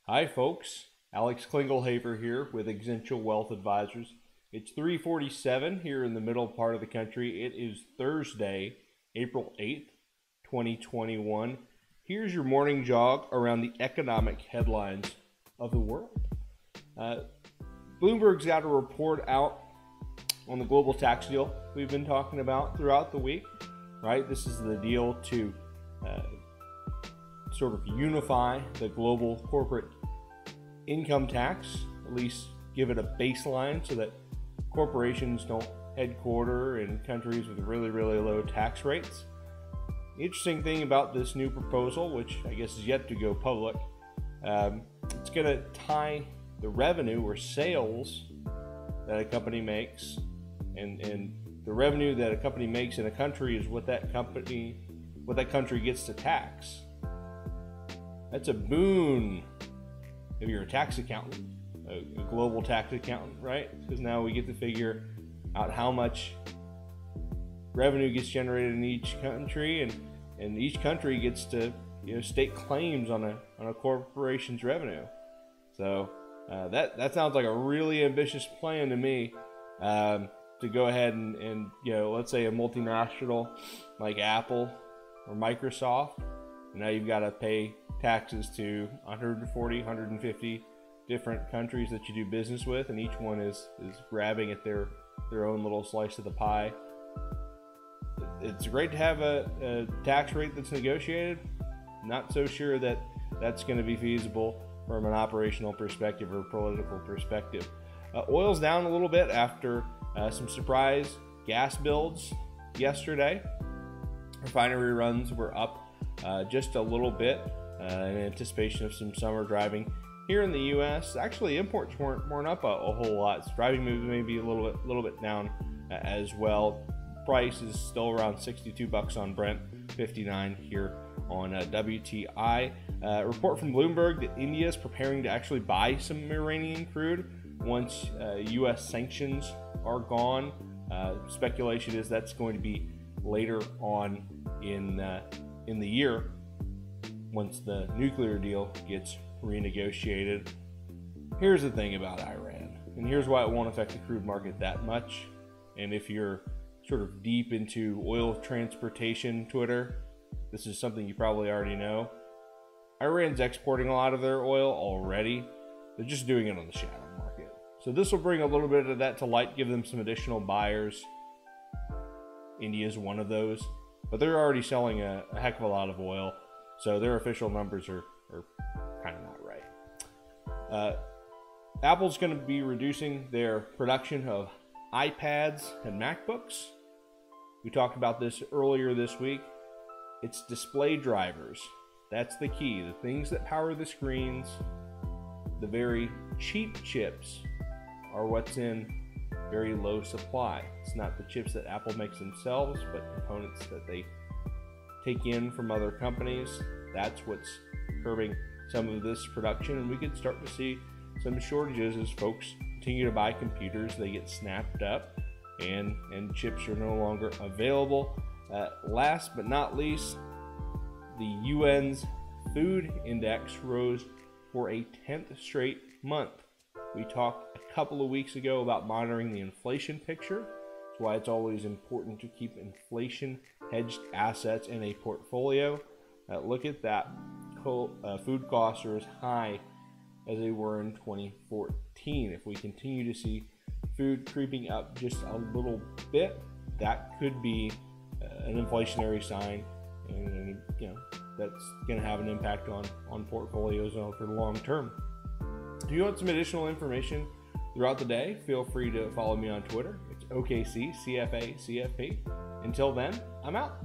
Hi folks, Alex Klingelhoeffer here with Exencial Wealth Advisors. It's 3:47 here in the middle part of the country. It is Thursday, April 8th, 2021. Here's your morning jog around the economic headlines of the world. Bloomberg's got a report out on the global tax deal we've been talking about throughout the week, right? This is the deal to sort of unify the global corporate income tax, at least give it a baseline so that corporations don't headquarter in countries with really low tax rates. The interesting thing about this new proposal, which I guess is yet to go public, it's going to tie the revenue or sales that a company makes, and the revenue that a company makes in a country is what that country gets to tax. That's a boon if you're a tax accountant, a global tax accountant, right? Because now we get to figure out how much revenue gets generated in each country, and each country gets to state claims on a corporation's revenue. So that sounds like a really ambitious plan to me, to go ahead and let's say a multinational like Apple or Microsoft, now you've got to pay taxes to 140, 150 different countries that you do business with, and each one is grabbing at their own little slice of the pie. It's great to have a tax rate that's negotiated. Not so sure that that's going to be feasible from an operational perspective or political perspective. Oil's down a little bit after some surprise gas builds yesterday. Refinery runs were up just a little bit in anticipation of some summer driving here in the U.S. Actually, imports weren't up a whole lot. So driving moves may be a little bit down as well. Price is still around $62 on Brent, 59 here on WTI. Report from Bloomberg that India is preparing to actually buy some Iranian crude once U.S. sanctions are gone. Speculation is that's going to be later on in the year, once the nuclear deal gets renegotiated. Here's the thing about Iran, and here's why it won't affect the crude market that much. And if you're sort of deep into oil transportation Twitter, this is something you probably already know. Iran's exporting a lot of their oil already. They're just doing it on the shadow market. So this will bring a little bit of that to light, give them some additional buyers. India is one of those, but they're already selling a heck of a lot of oil, so their official numbers are kind of not right. Apple's going to be reducing their production of iPads and MacBooks. We talked about this earlier this week. It's display drivers. That's the key. The things that power the screens, the very cheap chips, are what's in very low supply. It's not the chips that Apple makes themselves, but components that they take in from other companies. That's what's curbing some of this production, and we could start to see some shortages as folks continue to buy computers. They get snapped up, and chips are no longer available. Last but not least, the UN's food index rose for a 10th straight month. We talked a couple of weeks ago about monitoring the inflation picture. That's why it's always important to keep inflation hedged assets in a portfolio. Look at that. Food costs are as high as they were in 2014. If we continue to see food creeping up just a little bit, that could be an inflationary sign, and that's going to have an impact on portfolios over the long term. If you want some additional information throughout the day, feel free to follow me on Twitter. It's OKC CFA CFP. Until then, I'm out.